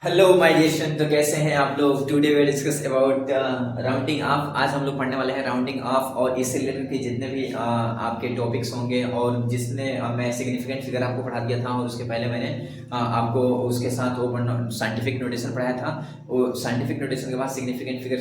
Hello my dear student, तो कैसे हैं आप लोग। Today we discuss about rounding off. आज हम लोग पढ़ने वाले हैं राउंडिंग ऑफ और इससे रिलेटेड के जितने भी आपके टॉपिक्स होंगे और जिसने मैं सिग्निफिकेंट फिगर आपको पढ़ा दिया था और उसके पहले मैंने आपको उसके साथ वो साइंटिफिक नोटेशन पढ़ाया था। वो साइंटिफिक नोटेशन के बाद सिग्निफिकेंट फिगर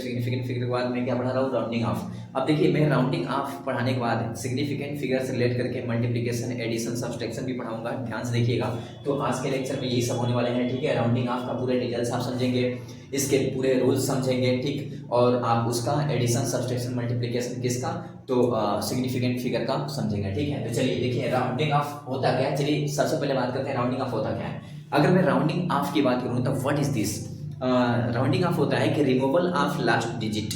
के बाद मैं क्या पढ़ा रहा हूँ, राउंडिंग ऑफ। अब देखिए, मैं राउंडिंग ऑफ पढ़ाने के बाद सिग्निफिकेंट फिगर से रिलेट करके मल्टीप्लिकेशन, एडिशन, सब्सट्रैक्शन भी पढ़ाऊंगा। ध्यान से देखिएगा। तो आज के लेक्चर में यही सब होने वाले हैं, ठीक है। राउंडिंग ऑफ का पूरे डिटेल्स आप समझेंगे, इसके पूरे रूल्स समझेंगे, ठीक। और आप उसका एडिशन, सब्सट्रैक्शन, मल्टीप्लिकेशन किसका, तो सिग्निफिकेंट फिगर का समझेंगे, ठीक है। तो चलिए देखिए, राउंडिंग ऑफ होता क्या है। चलिए सबसे पहले बात करते हैं राउंडिंग ऑफ होता क्या है। अगर मैं राउंडिंग ऑफ की बात करूं तो what is this. Rounding off होता है कि रिमूवल ऑफ लास्ट डिजिट।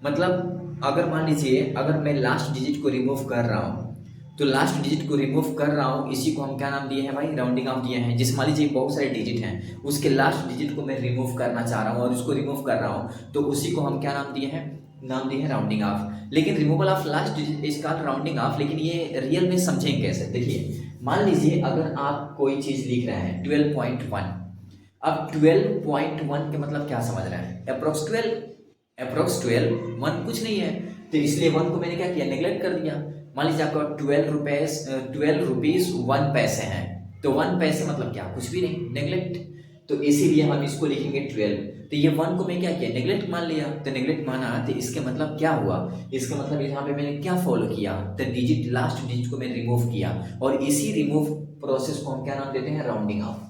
मतलब अगर मान लीजिए, अगर मैं लास्ट डिजिट को रिमूव कर रहा हूँ, तो लास्ट डिजिट को रिमूव कर रहा हूँ, इसी को हम क्या नाम दिए हैं भाई, राउंडिंग ऑफ दिए हैं। जिस मान लीजिए बहुत सारे डिजिट हैं, उसके लास्ट डिजिट को मैं रिमूव करना चाह रहा हूँ और उसको रिमूव कर रहा हूँ, तो उसी को हम क्या नाम दिए हैं, नाम दिए हैं राउंडिंग ऑफ। लेकिन removal of last digit is called rounding off. लेकिन ये रियल में समझेंगे कैसे। देखिए, मान लीजिए अगर आप कोई चीज लिख रहे हैं 12.1। अब 12.1 के मतलब क्या समझ रहे हैं, अप्रोक्स 12, अप्रोक्स 12, 1 कुछ नहीं है, तो इसलिए 1 को मैंने क्या किया, नेग्लेक्ट कर दिया। मान लीजिए आपका 12 रुपीज 1 पैसे हैं, तो 1 पैसे मतलब क्या, कुछ भी नहीं, नेग्लेक्ट। तो इसीलिए हम इसको लिखेंगे 12। तो ये 1 को मैं क्या किया, नेग्लेक्ट मान लिया। तो नेग्लेक्ट माना, तो इसके मतलब क्या हुआ, इसका मतलब यहाँ पे मैंने क्या फॉलो किया, तो डिजिट, लास्ट डिजिट को मैंने रिमूव किया। और इसी रिमूव प्रोसेस को हम क्या नाम देते हैं, राउंडिंग ऑफ।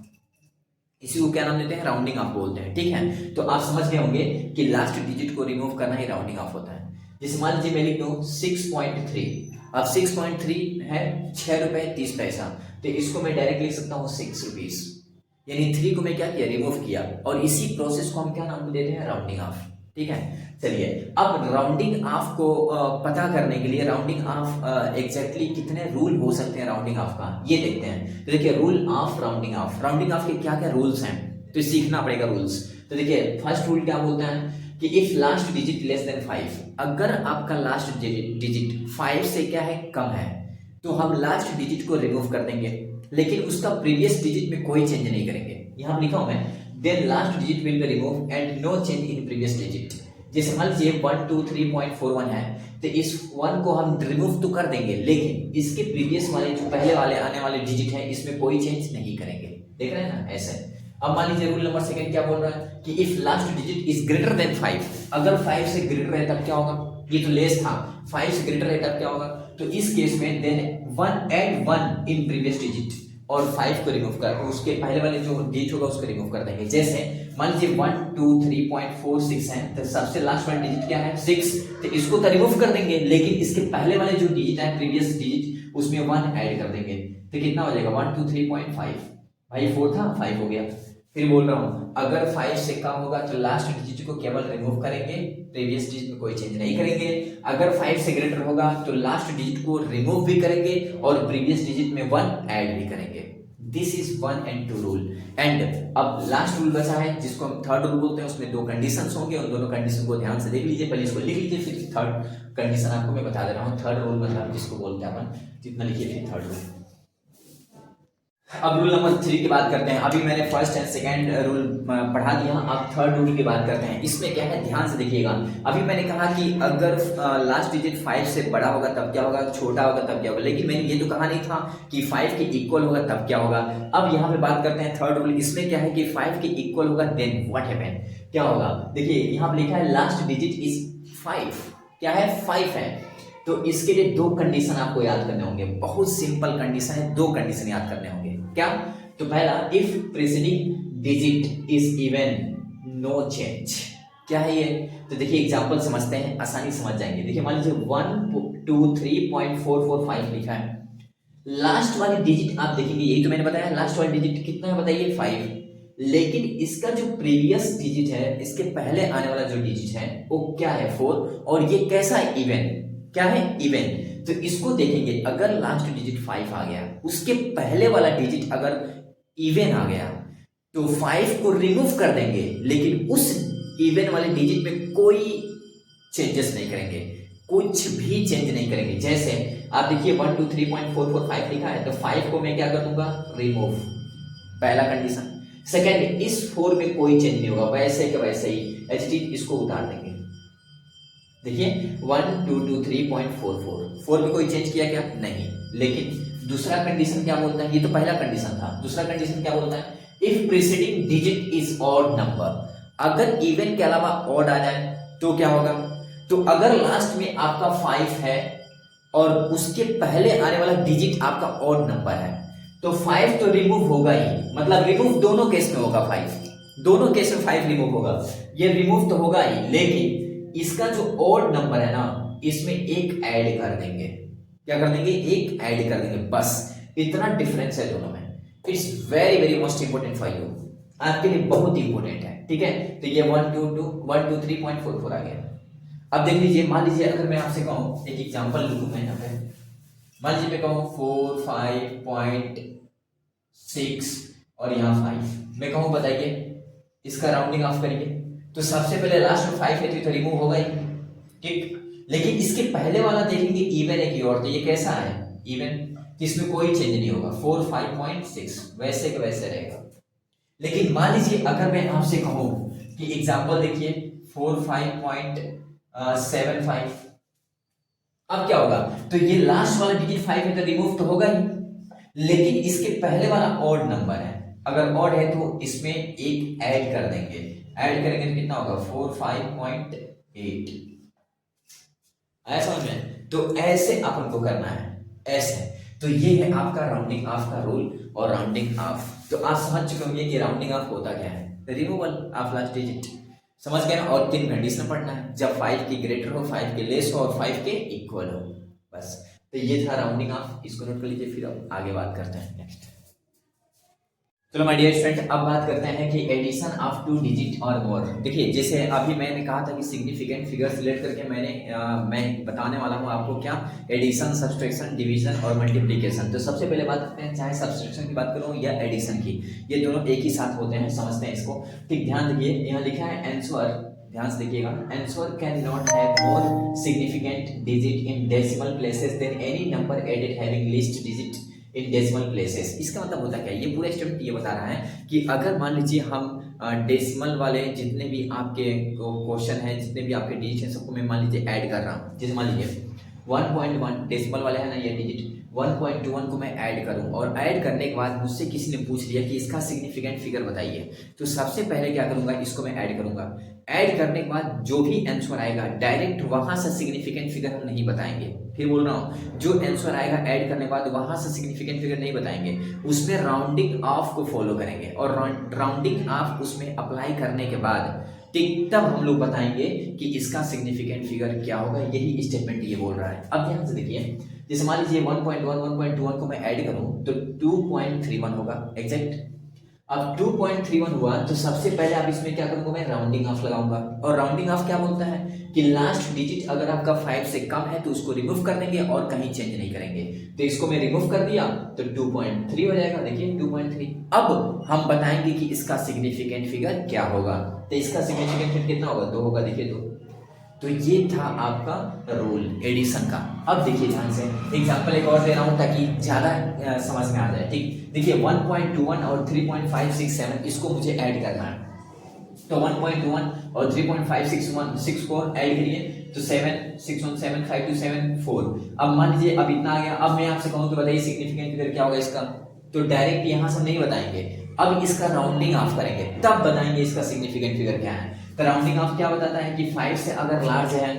इसी को क्या नाम देते हैं, राउंडिंग ऑफ बोलते हैं, ठीक है। तो आप समझ गए होंगे कि लास्ट डिजिट को रिमूव करना ही राउंडिंग ऑफ होता है। जैसे मान लीजिए मैं लिख दूं 6.3। अब 6.3 है 6 रुपए 30 पैसा, तो इसको मैं डायरेक्ट लिख सकता हूँ 6 रुपीज। यानी 3 को मैं क्या किया, रिमूव किया। और इसी प्रोसेस को हम क्या नाम देते हैं, राउंडिंग ऑफ, ठीक है। चलिए, अब राउंडिंग ऑफ को पता करने के लिए राउंडिंग ऑफ एग्जैक्टली कितने रूल हो सकते हैं राउंडिंग ऑफ का, ये देखते हैं। तो देखिए, rule of rounding off, rounding off के क्या क्या रूल्स हैं, तो सीखना पड़ेगा रूल्स। तो देखिए, फर्स्ट रूल क्या बोलता है कि if last digit less than 5, अगर आपका लास्ट डिजिट 5 से क्या है, कम है, तो हम लास्ट डिजिट को रिमूव कर देंगे, लेकिन उसका प्रीवियस डिजिट में कोई चेंज नहीं करेंगे। यहां लिखा हूं मैं, then last digit will be remove and no change in previous digit. जैसे मान लीजिए 123.41 है, तो इस 1 को हम रिमूव तो कर देंगे, लेकिन इसके प्रीवियस वाले, जो पहले वाले आने वाले डिजिट है, इसमें कोई चेंज नहीं करेंगे। देख रहे हैं ना, ऐसे। अब मान लीजिए रूल नंबर सेकंड क्या बोल रहा है कि if last digit is greater than 5, अगर 5 से ग्रेटर है तब क्या होगा, ये तो लेस था, 5 से ग्रेटर है तब क्या होगा, तो इस केस में then 1 add 1 in previous digit और 5 को रिमूव कर, उसके पहले वाले जो डिजिट होगा उसको रिमूव कर देंगे। जैसे मान लीजिए 123.46 है, तो सबसे लास्ट वाला डिजिट क्या है, 6, तो इसको तो रिमूव कर देंगे, लेकिन इसके पहले वाले जो डिजिट है, प्रीवियस डिजिट, उसमें 1 ऐड कर देंगे। तो कितना हो जाएगा, 123.5, भाई 4 था, 5 हो गया। फिर बोल रहा हूं, अगर 5 से कम होगा तो लास्ट डिजिट को केवल रिमूव करेंगे, प्रीवियस डिजिट में कोई चेंज नहीं करेंगे। अगर 5 से ग्रेटर होगा तो लास्ट डिजिट को रिमूव भी करेंगे और प्रीवियस डिजिट में 1 ऐड भी करेंगे। This is 1 and 2 rule. And अब लास्ट रूल बचा है, जिसको हम थर्ड रूल बोलते हैं। उसमें 2 कंडीशंस होंगे, उन दोनों कंडीशन को ध्यान से देख लीजिए। पहले इसको लिख लीजिए, फिर थर्ड कंडीशन आपको मैं बता दे रहा हूँ। थर्ड रूल मतलब जिसको बोलते हैं अपन, जितना लिखिए थर्ड रूल। अब रूल नंबर 3 की बात करते हैं। अभी मैंने फर्स्ट एंड सेकंड रूल पढ़ा दिया, अब थर्ड रूल की बात करते हैं। इसमें क्या है, ध्यान से देखिएगा। अभी मैंने कहा कि अगर लास्ट डिजिट 5 से बड़ा होगा तब क्या होगा, छोटा होगा तब क्या होगा, लेकिन मैंने ये तो कहा नहीं था कि 5 के इक्वल होगा तब क्या होगा। अब यहाँ पे बात करते हैं थर्ड रूल। इसमें क्या है कि 5 के इक्वल होगा, देन व्हाट हैपन, क्या होगा। देखिए यहाँ पे लिखा है लास्ट डिजिट इज 5, क्या है, 5 है। तो इसके लिए 2 कंडीशन आपको याद करने होंगे, बहुत सिंपल कंडीशन है, 2 कंडीशन याद करने होंगे। क्या, तो पहला, if preceding digit is even know change, क्या है ये, तो देखिए एग्जांपल समझते हैं, आसानी समझ जाएंगे। देखिए मान लीजिए 123.445 लिखा है, लास्ट वाली डिजिट आप देखेंगे, यही तो मैंने बताया, लास्ट वाली डिजिट कितना है बताइए, 5, लेकिन इसका जो प्रीवियस डिजिट है, इसके पहले आने वाला जो डिजिट है वो क्या है, 4, और ये कैसा है, इवन, क्या है, इवन। तो इसको देखेंगे, अगर लास्ट डिजिट 5 आ गया, उसके पहले वाला डिजिट अगर इवन आ गया, तो 5 को रिमूव कर देंगे, लेकिन उस इवन वाले डिजिट में कोई चेंजेस नहीं करेंगे, कुछ भी चेंज नहीं करेंगे। जैसे आप देखिए 123.445 लिखा है, तो 5 को मैं क्या कर दूंगा, रिमूव, पहला कंडीशन। सेकेंड, इस 4 में कोई चेंज नहीं होगा, वैसे के वैसे ही एच टी इसको उतार देंगे। देखिए 1223.44, 4 में कोई चेंज किया क्या? नहीं। लेकिन दूसरा कंडीशन क्या बोलता है? ये तो पहला कंडीशन था, दूसरा कंडीशन क्या बोलता है? If preceding digit is odd number, अगर इवन के अलावा ऑड आ जाए तो क्या होगा? तो अगर लास्ट में आपका 5 है और उसके पहले आने वाला डिजिट आपका ऑड नंबर है तो 5 तो रिमूव होगा ही, मतलब रिमूव दोनों केस में होगा, 5 दोनों केस में 5 रिमूव होगा, ये रिमूव तो होगा ही, लेकिन इसका जो ऑड नंबर है ना इसमें एक ऐड कर देंगे। क्या कर देंगे? एक ऐड कर देंगे, बस इतना डिफरेंस है दोनों में। It's very very most important for you, आपके लिए बहुत इंपोर्टेंट है, ठीक है। तो ये 123.44 आ गया। अब देख लीजिए, मान लीजिए अगर मैं आपसे कहूं, एक एग्जांपल लिखूं मैं यहाँ पे, मान लीजिए मैं कहूं 4 5.6 और यहाँ 5, मैं कहूं बताइए इसका राउंडिंग ऑफ करिए, तो सबसे पहले लास्ट में 5 है तो रिमूव होगा ही, ठीक। लेकिन इसके पहले वाला देखेंगे इवन है की और, तो ये कैसा है? इवन, इसमें कोई चेंज नहीं होगा, 4 5.6 वैसे के वैसे रहेगा। लेकिन मान लीजिए अगर मैं आपसे कहूं कि एग्जांपल देखिए 4 5.75, अब क्या होगा? तो ये लास्ट वाला डिजिट 5 है तो रिमूव तो होगा ही, लेकिन इसके पहले वाला ऑड नंबर है, अगर ऑड है तो इसमें एक ऐड कर देंगे, ऐड करेंगे तो कितना होगा? 4 5.8। आया समझ में? तो ऐसे अपन को करना है, ऐसे। तो ये है आपका राउंडिंग ऑफ का रूल और राउंडिंग ऑफ। तो आप समझ चुके होंगे कि राउंडिंग ऑफ होता क्या है, रिमूवल ऑफ लास्ट डिजिट, समझ गए ना। और 3 कंडीशन पढ़ना है, जब 5 की ग्रेटर हो, 5 के लेस हो और 5 के इक्वल हो, बस। तो ये था राउंडिंग ऑफ, इसको नोट कर लीजिए, फिर अब आगे बात करते हैं नेक्स्ट। चलो माय डियर स्टूडेंट, अब बात करते हैं कि एडिशन ऑफ 2 डिजिट और मोर। देखिए जैसे अभी मैंने कहा था कि सिग्निफिकेंट फिगर्स रिलेट करके मैं बताने वाला हूँ आपको क्या, एडिशन, सब्सट्रैक्शन, डिवीजन और मल्टीप्लिकेशन। तो सबसे पहले बात करते हैं, चाहे सब्सट्रैक्शन की बात करूँ या एडिशन की, ये दोनों एक ही साथ होते हैं, समझते हैं इसको, ठीक। ध्यान देखिए, यहाँ लिखा है आंसर, ध्यान से देखिएगा, answer can not have more significant digit in decimal places then any number added having least digit in decimal places. इसका मतलब होता क्या है? ये पूरा स्टेटमेंट ये बता रहा है कि अगर मान लीजिए हम डेसिमल वाले जितने भी आपके क्वेश्चन है, जितने भी आपके डिजिट है, सबको मैं मान लीजिए ऐड कर रहा हूँ। जैसे मान लीजिए 1.1 डेसिमल वाले है ना ये डिजिट, 1.21 को मैं ऐड करूं और ऐड करने के बाद मुझसे किसी ने पूछ लिया कि इसका सिग्निफिकेंट फिगर बताइए, तो सबसे पहले क्या करूंगा? इसको मैं ऐड करूंगा। ऐड करने के बाद जो भी आंसर आएगा डायरेक्ट वहां से सिग्निफिकेंट फिगर हम नहीं बताएंगे। फिर बोल रहा हूं, जो आंसर आएगा ऐड करने के बाद वहां से सिग्निफिकेंट फिगर नहीं बताएंगे, उसमें राउंडिंग ऑफ को फॉलो करेंगे और राउंडिंग ऑफ उसमें अप्लाई करने के बाद ठीक तब हम लोग बताएंगे कि इसका सिग्निफिकेंट फिगर क्या होगा। यही स्टेटमेंट ये बोल रहा है। अब ध्यान से देखिए, जैसे मान लीजिए 1.1 1.21 को मैं ऐड करूं तो 2.31 होगा एग्जैक्ट। अब 2.31 हुआ तो सबसे पहले आप इसमें क्या करूंगा? मैं राउंडिंग ऑफ लगाऊंगा। और राउंडिंग ऑफ क्या बोलता है कि लास्ट डिजिट अगर आपका 5 से कम है तो उसको रिमूव कर देंगे और कहीं चेंज नहीं करेंगे। तो इसको मैं रिमूव कर दिया तो 2.3 हो जाएगा। देखिए 2.3। अब हम बताएंगे कि इसका सिग्निफिकेंट फिगर क्या होगा। तो इसका सिग्निफिकेंट फिगर कितना होगा? 2 होगा। देखिए 2। तो ये था आपका रूल एडिशन का। अब देखिए ध्यान से, एग्जांपल एक और दे रहा हूं ताकि ज्यादा समझ में आ जाए, ठीक। देखिए 1.21 और 3.567 इसको मुझे ऐड करना है। तो 1.1 और 3.561 को ऐड करिए तो 7 6 1 7 5 2 7 4। अब मान लीजिए अब इतना आ गया। अब मैं आपसे कहूं तो बताइए सिग्निफिकेंट फिगर क्या होगा इसका? तो डायरेक्ट यहां से नहीं बताएंगे, अब इसका राउंडिंग ऑफ करेंगे तब बताएंगे इसका सिग्निफिकेंट फिगर क्या है। तो राउंडिंग ऑफ क्या बताता है कि 5 से अगर लार्ज है,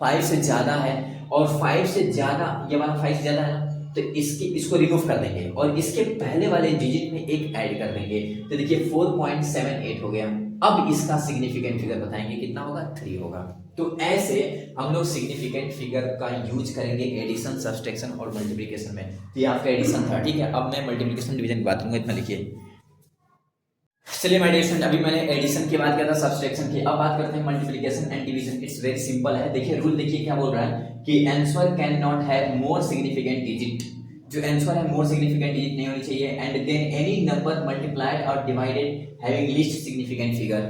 5 से ज्यादा है और 5 से ज्यादा, ये वाला 5 से ज्यादा है तो इसको रिमूव कर देंगे और इसके पहले वाले डिजिट में एक ऐड कर देंगे। तो देखिए 4.78 हो गया। अब इसका सिग्निफिकेंट फिगर बताएंगे कितना होगा? 3 होगा। तो ऐसे हम लोग सिग्निफिकेंट फिगर का यूज करेंगे एडिशन, सब्सट्रैक्शन और मल्टीप्लिकेशन में। तो ये आपका एडिशन था, ठीक है। अब मैं मल्टीप्लिकेशन डिवीजन की बात करूंगा, इतना लिखिए। चलिए माय डियर स्टूडेंट, अभी मैंने एडिशन की बात किया था, सब्सट्रैक्शन की। अब बात करते हैं multiplication and division. It's very simple है। देखिए रूल देखिए क्या बोल रहा है कि answer can not have more significant digit. जो आंसर है मोर सिग्निफिकेंट डिजिट नहीं होनी चाहिए। And then any number multiplied और divided having least significant figure.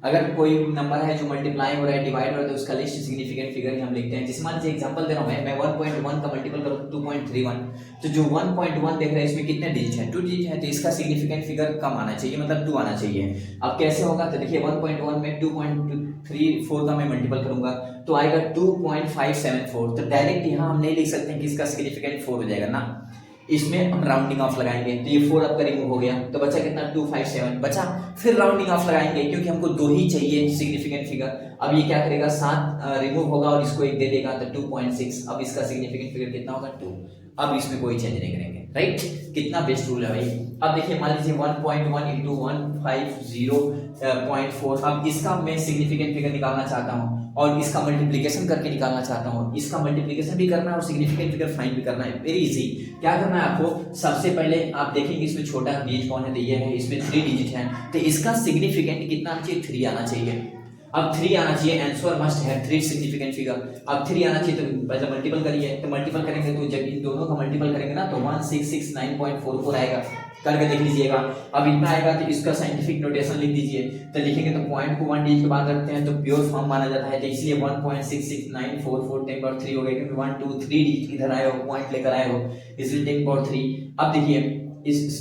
अगर कोई नंबर है जो मल्टीप्लाई हो रहा है, डिवाइड हो रहा है, तो उसका लिस्ट सिग्निफिकेंट फिगर ही हम लिखते हैं। जैसे मान लीजिए एग्जांपल दे रहा हूं मैं 1.1 का मल्टीपल करूं 2.31, तो जो 1.1 देख रहे हैं इसमें कितने डिजिट हैं, 2 डिजिट है, तो इसका सिग्निफिकेंट फिगर कम आना चाहिए, मतलब 2 आना चाहिए। अब कैसे होगा, तो देखिए 1.1 में 2.34 का मैं मल्टीपल करूंगा तो आएगा 2.574, तो डायरेक्ट यहाँ हम नहीं लिख सकते हैं कि इसका सिग्निफिकेंट 4 हो जाएगा ना, इसमें हम राउंडिंग ऑफ लगाएंगे, तो ये 4 आपका रिमूव हो गया, तो बचा कितना 257 बचा। फिर राउंडिंग ऑफ लगाएंगे क्योंकि हमको 2 ही चाहिए सिग्निफिकेंट फिगर। अब ये क्या करेगा, 7 रिमूव होगा और इसको 1 दे देगा, तो 2.6। अब इसका सिग्निफिकेंट फिगर कितना होगा 2। अब इसमें कोई चेंज नहीं करेंगे, राइट। कितना बेस्ट रूल है भाई। अब देखिए मान लीजिए 1.1 इंटू 150.4, अब इसका मैं सिग्निफिकेंट फिगर निकालना चाहता हूँ और इसका मल्टीप्लिकेशन करके निकालना चाहता हूँ। इसका मल्टीप्लिकेशन भी करना है और सिग्निफिकेंट फिगर फाइंड भी करना है। Very easy. क्या करना है आपको, सबसे पहले आप देखेंगे इसमें छोटा डिजिट कौन है, तो ये है, इसमें 3 डिजिट है, तो इसका सिग्निफिकेंट कितना आना चाहिए, 3 आना चाहिए। अब 3 आना चाहिए, आंसर मस्ट है 3 सिग्निफिकेंट फिगर। अब 3 आना चाहिए तो पहले मल्टीपल करिए, तो मल्टीपल करेंगे तो जब इन दोनों का मल्टीपल करेंगे ना तो 1669.44 आएगा, करके देख लीजिएगा। अब इतना आएगा तो इसका साइंटिफिक नोटेशन लिख दीजिए, तो लिखेंगे तो पॉइंट को 1 डिजिट के बाद रखते हैं तो प्योर फॉर्म माना जाता है, तो इसलिए 1.66944 10 पावर 3 हो गया, क्योंकि 1 2 3 डिजिट इधर आए हो, पॉइंट लेकर आए हो, इसलिए 10 पावर 3। अब देखिए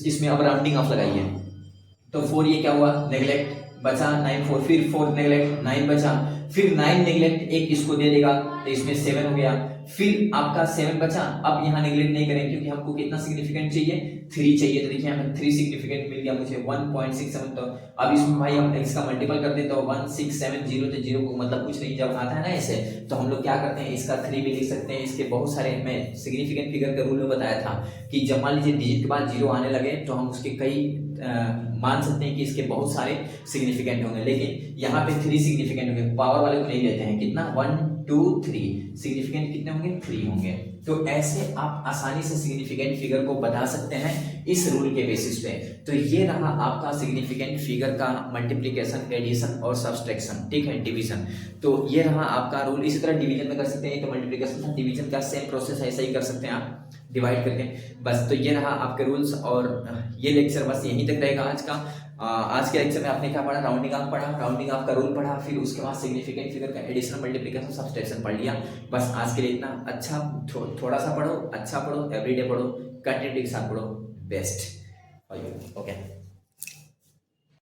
इसमें अब राउंडिंग ऑफ लगाइए, तो 4 ये क्या हुआ, नेग्लेक्ट बचा 9 4, फिर 4 नेग्लेक्ट 9 बचा, फिर 9 नेग्लेक्ट 1 इसको दे देगा तो इसमें 7 हो गया, फिर आपका 7 बचा। अब यहाँ नेग्लेक्ट नहीं करेंगे क्योंकि हमको कितना सिग्निफिकेंट चाहिए, 3 चाहिए, तो देखिए हमें 3 सिग्निफिकेंट मिल गया मुझे 1.67। तो अब इसमें भाई हम इसका मल्टीपल कर दें तो 1670, तो 0 को मतलब कुछ नहीं, जब आता है ना ऐसे तो हम लोग क्या करते हैं, इसका 3 भी लिख सकते हैं। इसके बहुत सारे, मैं सिग्निफिकेंट फिगर का रूल में बताया था कि जब मान लीजिए डिजिट के बाद 0 आने लगे तो हम उसके कई मान सकते हैं कि इसके बहुत सारे सिग्निफिकेंट होंगे, लेकिन यहाँ पे 3 सिग्निफिकेंट होंगे, पावर वाले को नहीं लेते हैं। कितना 1 2 3 सिग्निफिकेंट कितने होंगे, 3 होंगे। तो ऐसे आप आसानी से सिग्निफिकेंट फिगर को बता सकते हैं इस रूल के बेसिस पे। तो ये रहा आपका सिग्निफिकेंट फिगर का मल्टीप्लिकेशन, एडिशन और सब्सट्रैक्शन, ठीक है, डिवीजन। तो ये रहा आपका रूल। इसी तरह डिवीजन में कर सकते हैं, तो मल्टीप्लिकेशन था, डिवीजन का सेम प्रोसेस है, ऐसा ही कर सकते हैं आप डिवाइड करके। बस तो ये रहा आपके रूल्स, और ये लेक्चर बस यहीं तक रहेगा आज का। आज के लेक्चर में आपने क्या पढ़ा, राउंडिंग ऑफ पढ़ा, राउंडिंग ऑफ का रूल पढ़ा, फिर उसके बाद सिग्निफिकेंट फिगर का एडिशन, मल्टीप्लिकेशन, सब्सट्रैक्शन पढ़ लिया। बस आज के लिए इतना। अच्छा थोड़ा सा पढ़ो, अच्छा पढ़ो, एवरीडे पढ़ो, कंटिन्यूटी के साथ पढ़ो, बेस्ट। ओके।